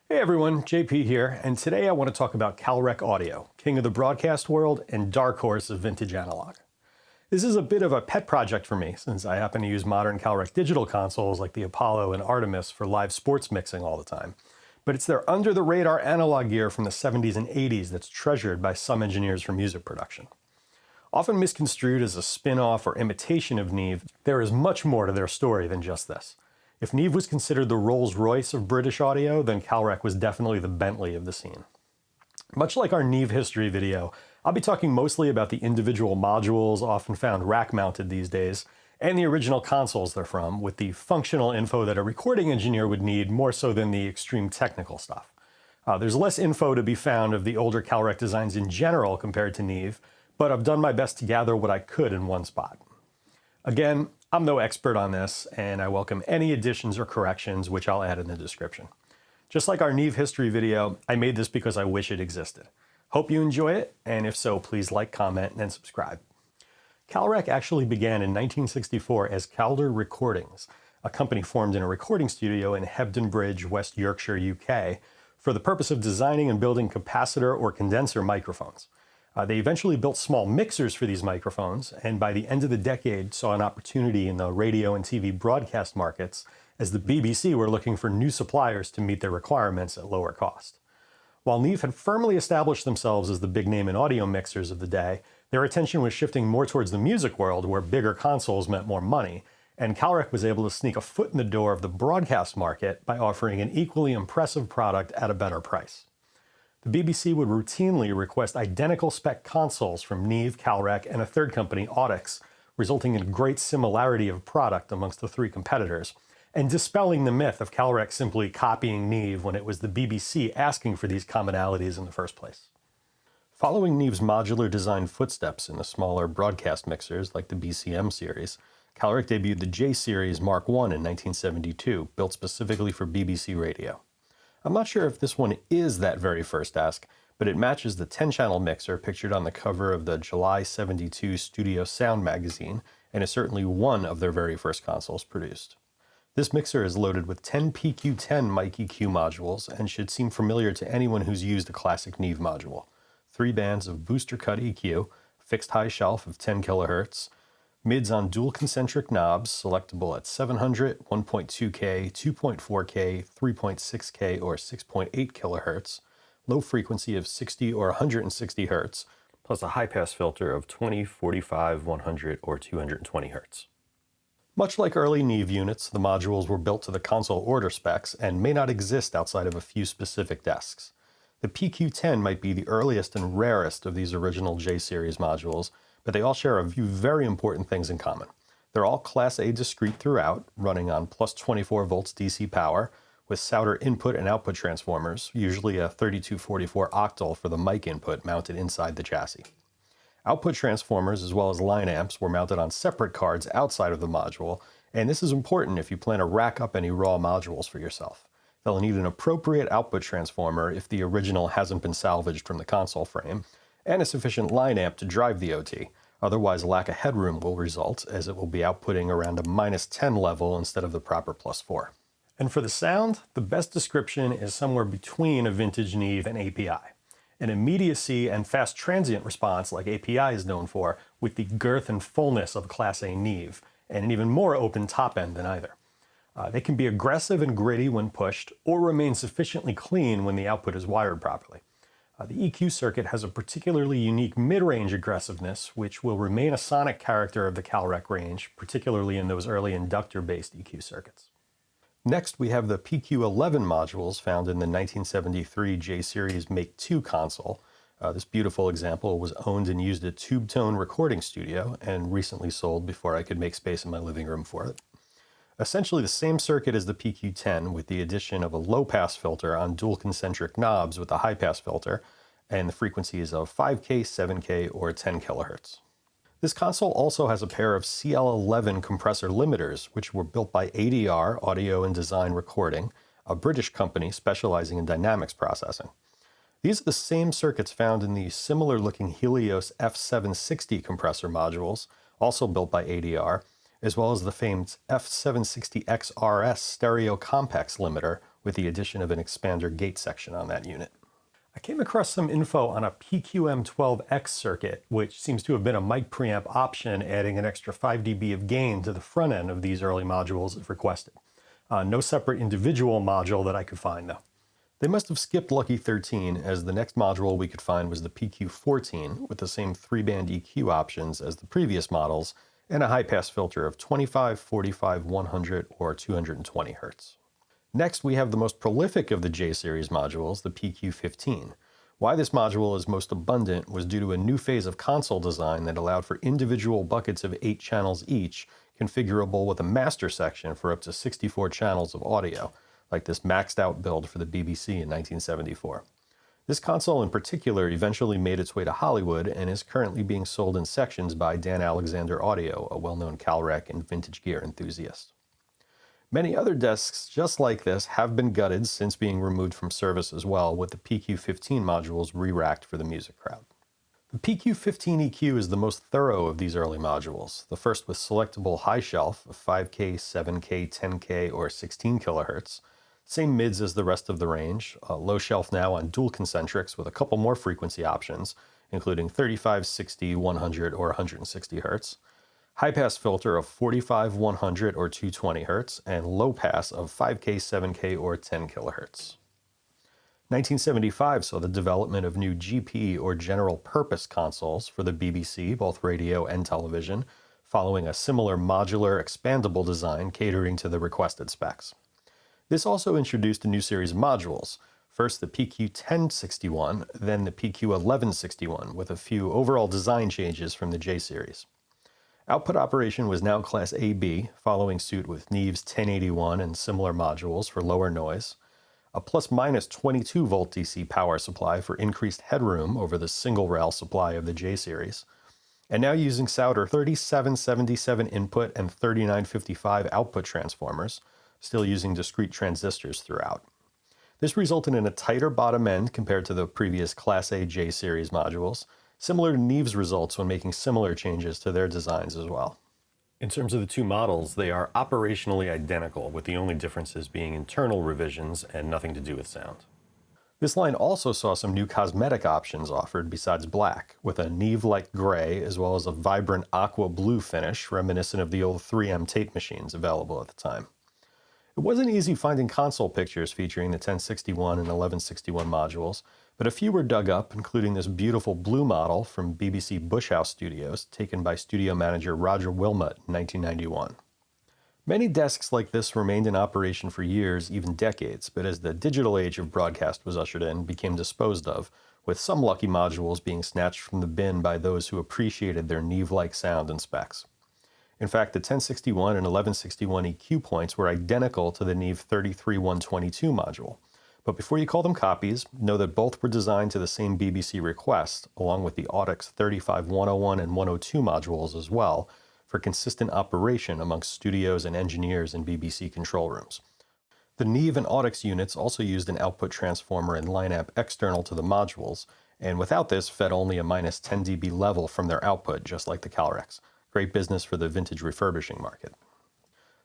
Hey everyone, JP here, and today I want to talk about Calrec Audio, king of the broadcast world and dark horse of vintage analog. This is a bit of a pet project for me, since I happen to use modern Calrec digital consoles like the Apollo and Artemis for live sports mixing all the time. But it's their under-the-radar analog gear from the 70s and 80s that's treasured by some engineers for music production. Often misconstrued as a spin-off or imitation of Neve, there is much more to their story than just this. If Neve was considered the Rolls-Royce of British audio, then Calrec was definitely the Bentley of the scene. Much like our Neve history video, I'll be talking mostly about the individual modules often found rack-mounted these days, and the original consoles they're from, with the functional info that a recording engineer would need more so than the extreme technical stuff. There's less info to be found of the older Calrec designs in general compared to Neve, but I've done my best to gather what I could in one spot. Again, I'm no expert on this, and I welcome any additions or corrections, which I'll add in the description. Just like our Neve history video, I made this because I wish it existed. Hope you enjoy it, and if so, please like, comment, and subscribe. Calrec actually began in 1964 as Calder Recordings, a company formed in a recording studio in Hebden Bridge, West Yorkshire, UK, for the purpose of designing and building capacitor or condenser microphones. They eventually built small mixers for these microphones, and by the end of the decade saw an opportunity in the radio and TV broadcast markets as the BBC were looking for new suppliers to meet their requirements at lower cost. While Neve had firmly established themselves as the big name in audio mixers of the day, their attention was shifting more towards the music world where bigger consoles meant more money, and Calrec was able to sneak a foot in the door of the broadcast market by offering an equally impressive product at a better price. The BBC would routinely request identical spec consoles from Neve, Calrec, and a third company, Audix, resulting in great similarity of product amongst the three competitors, and dispelling the myth of Calrec simply copying Neve when it was the BBC asking for these commonalities in the first place. Following Neve's modular design footsteps in the smaller broadcast mixers like the BCM series, Calrec debuted the J-Series Mark I in 1972, built specifically for BBC radio. I'm not sure if this one is that very first desk, but it matches the 10-channel mixer pictured on the cover of the July '72 Studio Sound magazine, and is certainly one of their very first consoles produced. This mixer is loaded with 10 PQ10 mic EQ modules and should seem familiar to anyone who's used a classic Neve module. 3 bands of booster cut EQ, fixed high shelf of 10 kHz, mids on dual concentric knobs selectable at 700, 1.2K, 2.4K, 3.6K, or 6.8 kHz, low frequency of 60 or 160 Hz, plus a high-pass filter of 20, 45, 100, or 220 Hz. Much like early Neve units, the modules were built to the console order specs and may not exist outside of a few specific desks. The PQ10 might be the earliest and rarest of these original J-Series modules, but they all share a few very important things in common. They're all Class A discrete throughout, running on plus 24 volts DC power, with Souder input and output transformers, usually a 3244 octal for the mic input mounted inside the chassis. Output transformers as well as line amps were mounted on separate cards outside of the module, and this is important if you plan to rack up any raw modules for yourself. They'll need an appropriate output transformer if the original hasn't been salvaged from the console frame, and a sufficient line amp to drive the OT. Otherwise, a lack of headroom will result, as it will be outputting around a -10 level instead of the proper +4. And for the sound, the best description is somewhere between a vintage Neve and API. An immediacy and fast transient response like API is known for, with the girth and fullness of Class A Neve, and an even more open top end than either. They can be aggressive and gritty when pushed, or remain sufficiently clean when the output is wired properly. The EQ circuit has a particularly unique mid-range aggressiveness, which will remain a sonic character of the Calrec range, particularly in those early inductor-based EQ circuits. Next, we have the PQ11 modules found in the 1973 J-Series Make-2 console. This beautiful example was owned and used at Tube Tone Recording Studio and recently sold before I could make space in my living room for it. Essentially the same circuit as the PQ10 with the addition of a low-pass filter on dual concentric knobs with a high-pass filter and the frequencies of 5K, 7K, or 10 kHz. This console also has a pair of CL11 compressor limiters, which were built by ADR, Audio and Design Recording, a British company specializing in dynamics processing. These are the same circuits found in the similar-looking Helios F760 compressor modules, also built by ADR, as well as the famed F760XRS stereo complex limiter, with the addition of an expander gate section on that unit. I came across some info on a PQM12X circuit, which seems to have been a mic preamp option, adding an extra 5 dB of gain to the front end of these early modules if requested. No separate individual module that I could find, though. They must have skipped Lucky 13, as the next module we could find was the PQ14 with the same 3-band EQ options as the previous models and a high-pass filter of 25, 45, 100, or 220 Hz. Next, we have the most prolific of the J-series modules, the PQ15. Why this module is most abundant was due to a new phase of console design that allowed for individual buckets of 8 channels each, configurable with a master section for up to 64 channels of audio, like this maxed out build for the BBC in 1974. This console in particular eventually made its way to Hollywood and is currently being sold in sections by Dan Alexander Audio, a well-known Calrec and vintage gear enthusiast. Many other desks just like this have been gutted since being removed from service as well, with the PQ15 modules re-racked for the music crowd. The PQ15 EQ is the most thorough of these early modules, the first with selectable high shelf of 5K, 7K, 10K, or 16 kHz, same mids as the rest of the range, low shelf now on dual concentrics with a couple more frequency options, including 35, 60, 100, or 160 Hz, high-pass filter of 45, 100, or 220 Hz, and low-pass of 5K, 7K, or 10 kHz. 1975 saw the development of new GP or general-purpose consoles for the BBC, both radio and television, following a similar modular, expandable design catering to the requested specs. This also introduced a new series of modules, first the PQ1061, then the PQ1161, with a few overall design changes from the J-series. Output operation was now Class AB, following suit with Neve's 1081 and similar modules for lower noise, a plus-minus 22 volt DC power supply for increased headroom over the single rail supply of the J-series, and now using Souder 3777 input and 3955 output transformers, still using discrete transistors throughout. This resulted in a tighter bottom end compared to the previous Class A J-series modules, similar to Neve's results when making similar changes to their designs as well. In terms of the two models, they are operationally identical, with the only differences being internal revisions and nothing to do with sound. This line also saw some new cosmetic options offered besides black, with a Neve-like gray as well as a vibrant aqua blue finish reminiscent of the old 3M tape machines available at the time. It wasn't easy finding console pictures featuring the 1061 and 1161 modules, but a few were dug up, including this beautiful blue model from BBC Bush House Studios, taken by studio manager Roger Wilmot in 1991. Many desks like this remained in operation for years, even decades, but as the digital age of broadcast was ushered in, became disposed of, with some lucky modules being snatched from the bin by those who appreciated their Neve-like sound and specs. In fact, the 1061 and 1161 EQ points were identical to the Neve 33122 module. But before you call them copies, know that both were designed to the same BBC request, along with the Audix 35101 and 102 modules as well, for consistent operation amongst studios and engineers in BBC control rooms. The Neve and Audix units also used an output transformer and line amp external to the modules, and without this fed only a minus 10 dB level from their output, just like the Calrecs. Great business for the vintage refurbishing market.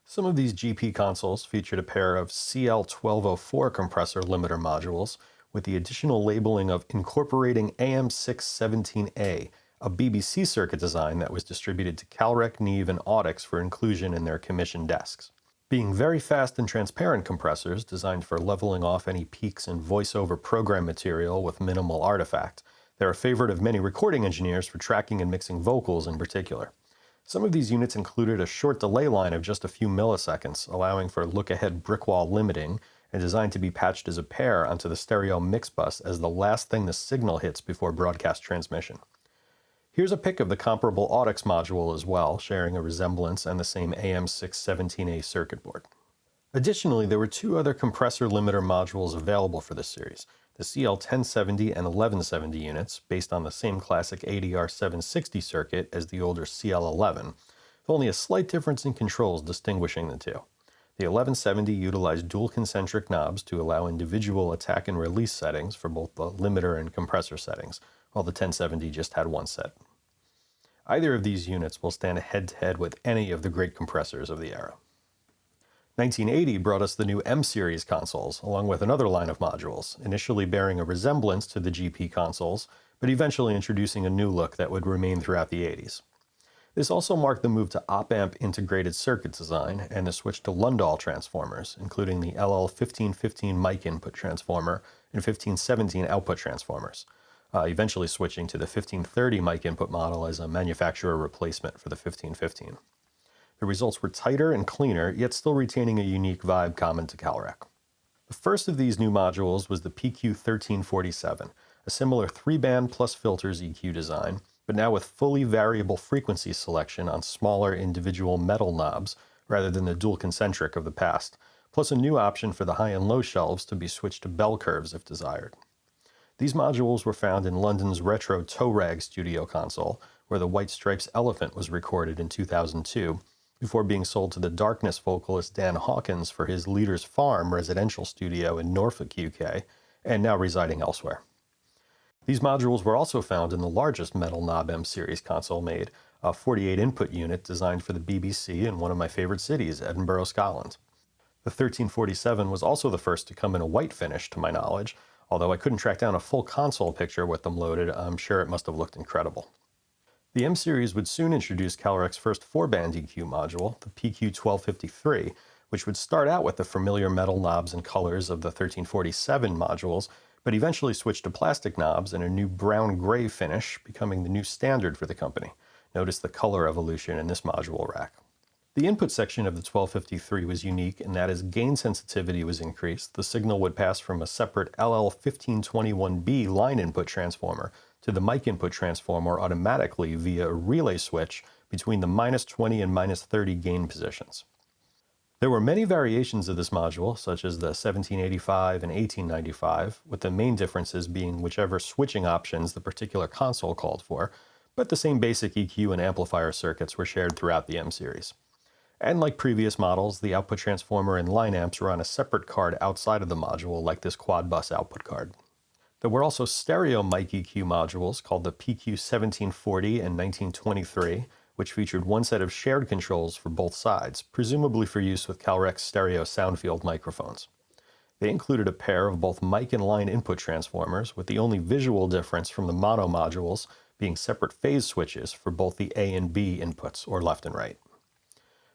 Some of these GP consoles featured a pair of CL1204 compressor limiter modules with the additional labeling of incorporating AM617A, a BBC circuit design that was distributed to Calrec, Neve, and Audix for inclusion in their commissioned desks. Being very fast and transparent compressors designed for leveling off any peaks in voiceover program material with minimal artifact, they're a favorite of many recording engineers for tracking and mixing vocals in particular. Some of these units included a short delay line of just a few milliseconds, allowing for look-ahead brick wall limiting, and designed to be patched as a pair onto the stereo mix bus as the last thing the signal hits before broadcast transmission. Here's a pic of the comparable Audix module as well, sharing a resemblance and the same AM617A circuit board. Additionally, there were two other compressor limiter modules available for this series, the CL1070 and 1170 units, based on the same classic ADR760 circuit as the older CL11, with only a slight difference in controls distinguishing the two. The 1170 utilized dual concentric knobs to allow individual attack and release settings for both the limiter and compressor settings, while the 1070 just had one set. Either of these units will stand head-to-head with any of the great compressors of the era. 1980 brought us the new M-series consoles, along with another line of modules, initially bearing a resemblance to the GP consoles, but eventually introducing a new look that would remain throughout the 80s. This also marked the move to op-amp integrated circuit design and the switch to Lundahl transformers, including the LL1515 mic input transformer and 1517 output transformers, eventually switching to the 1530 mic input model as a manufacturer replacement for the 1515. The results were tighter and cleaner, yet still retaining a unique vibe common to Calrec. The first of these new modules was the PQ1347, a similar 3-band plus filters EQ design, but now with fully variable frequency selection on smaller individual metal knobs rather than the dual concentric of the past, plus a new option for the high and low shelves to be switched to bell curves if desired. These modules were found in London's retro Toe Rag studio console, where the White Stripes Elephant was recorded in 2002, before being sold to the Darkness vocalist Dan Hawkins for his Leader's Farm residential studio in Norfolk, UK, and now residing elsewhere. These modules were also found in the largest metal knob M-series console made, a 48-input unit designed for the BBC in one of my favorite cities, Edinburgh, Scotland. The 1347 was also the first to come in a white finish, to my knowledge, although I couldn't track down a full console picture with them loaded. I'm sure it must have looked incredible. The M-series would soon introduce Calrec's first 4-band EQ module, the PQ1253, which would start out with the familiar metal knobs and colors of the 1347 modules, but eventually switched to plastic knobs and a new brown-gray finish, becoming the new standard for the company. Notice the color evolution in this module rack. The input section of the 1253 was unique in that as gain sensitivity was increased, the signal would pass from a separate LL1521B line input transformer to the mic input transformer automatically via a relay switch between the -20 and -30 gain positions. There were many variations of this module, such as the 1785 and 1895, with the main differences being whichever switching options the particular console called for, but the same basic EQ and amplifier circuits were shared throughout the M-series. And like previous models, the output transformer and line amps were on a separate card outside of the module, like this quad bus output card. There were also stereo mic EQ modules called the PQ1740 and 1923, which featured one set of shared controls for both sides, presumably for use with Calrec's stereo soundfield microphones. They included a pair of both mic and line input transformers, with the only visual difference from the mono modules being separate phase switches for both the A and B inputs, or left and right.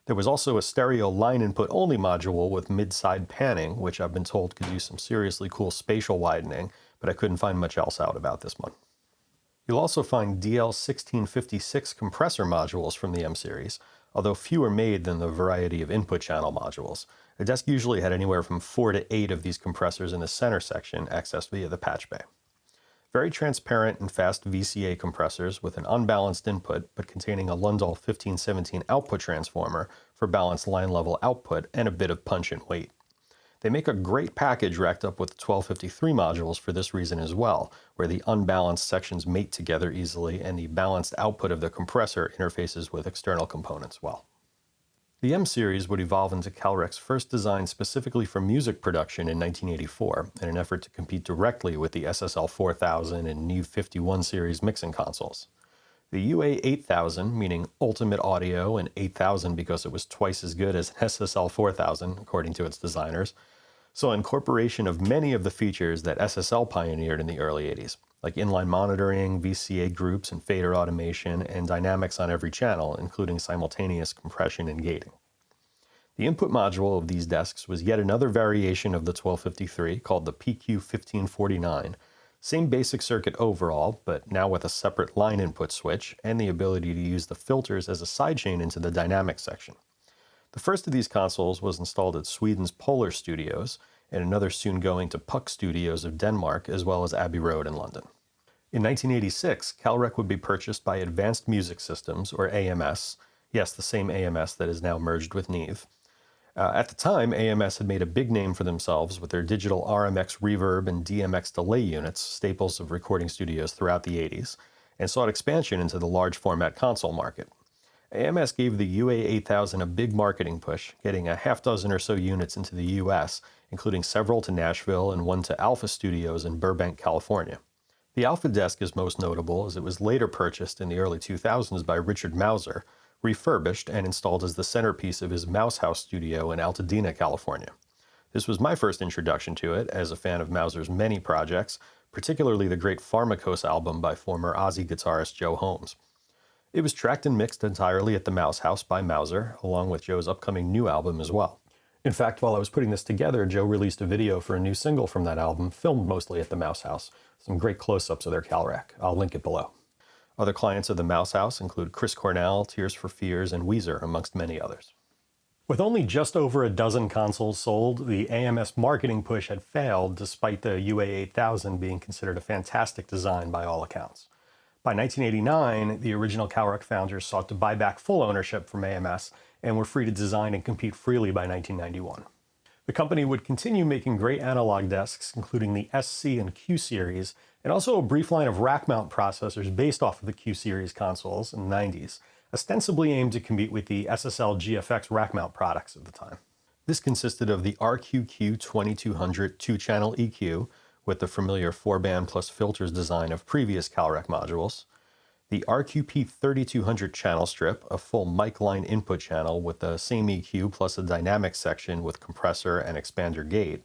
There was also a stereo line input only module with mid-side panning, which I've been told could do some seriously cool spatial widening, but I couldn't find much else out about this one. You'll also find DL1656 compressor modules from the M-series, although fewer made than the variety of input channel modules. A desk usually had anywhere from 4 to 8 of these compressors in the center section, accessed via the patch bay. Very transparent and fast VCA compressors with an unbalanced input, but containing a Lundahl 1517 output transformer for balanced line level output and a bit of punch and weight. They make a great package racked up with 1253 modules for this reason as well, where the unbalanced sections mate together easily and the balanced output of the compressor interfaces with external components well. The M-series would evolve into Calrec's first design specifically for music production in 1984 in an effort to compete directly with the SSL 4000 and Neve 51 series mixing consoles. The UA 8000, meaning Ultimate Audio, and 8000 because it was twice as good as an SSL 4000, according to its designers, saw incorporation of many of the features that SSL pioneered in the early 80s, like inline monitoring, VCA groups and fader automation, and dynamics on every channel, including simultaneous compression and gating. The input module of these desks was yet another variation of the 1253 called the PQ1549, same basic circuit overall, but now with a separate line input switch and the ability to use the filters as a sidechain into the dynamic section. The first of these consoles was installed at Sweden's Polar Studios, and another soon going to Puck Studios of Denmark, as well as Abbey Road in London. In 1986, Calrec would be purchased by Advanced Music Systems, or AMS, yes, the same AMS that is now merged with Neve. At the time, AMS had made a big name for themselves with their digital RMX reverb and DMX delay units, staples of recording studios throughout the 80s, and sought expansion into the large format console market. AMS gave the UA 8000 a big marketing push, getting a half dozen or so units into the US, including several to Nashville and one to Alpha Studios in Burbank, California. The Alpha desk is most notable as it was later purchased in the early 2000s by Richard Mauser, refurbished and installed as the centerpiece of his Mouse House studio in Altadena, California. This was my first introduction to it as a fan of Mauser's many projects, particularly the great Pharmakos album by former Ozzy guitarist Joe Holmes. It was tracked and mixed entirely at the Mouse House by Mauser, along with Joe's upcoming new album as well. In fact, while I was putting this together, Joe released a video for a new single from that album, filmed mostly at the Mouse House. Some great close-ups of their Calrec. I'll link it below. Other clients of the Mouse House include Chris Cornell, Tears for Fears, and Weezer, amongst many others. With only just over a dozen consoles sold, the AMS marketing push had failed despite the UA8000 being considered a fantastic design by all accounts. By 1989, the original Calrec founders sought to buy back full ownership from AMS and were free to design and compete freely by 1991. The company would continue making great analog desks, including the SC and Q series, and also a brief line of rack mount processors based off of the Q series consoles in the 90s, ostensibly aimed to compete with the SSL GFX rack mount products of the time. This consisted of the RQQ 2200 2-channel EQ, with the familiar 4-band plus filters design of previous Calrec modules, the RQP 3200 channel strip, a full mic line input channel with the same EQ plus a dynamic section with compressor and expander gate,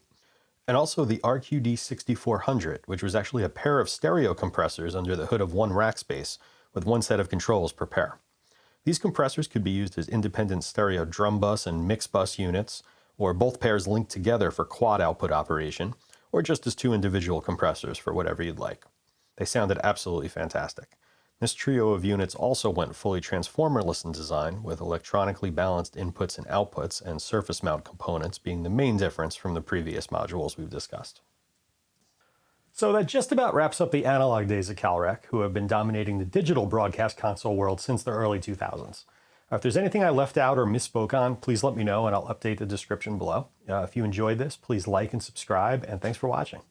and also the RQD 6400, which was actually a pair of stereo compressors under the hood of one rack space, with one set of controls per pair. These compressors could be used as independent stereo drum bus and mix bus units, or both pairs linked together for quad output operation, or just as two individual compressors for whatever you'd like. They sounded absolutely fantastic. This trio of units also went fully transformerless in design, with electronically balanced inputs and outputs and surface mount components being the main difference from the previous modules we've discussed. So that just about wraps up the analog days of Calrec, who have been dominating the digital broadcast console world since the early 2000s. If there's anything I left out or misspoke on, please let me know and I'll update the description below. If you enjoyed this, please like and subscribe, and thanks for watching.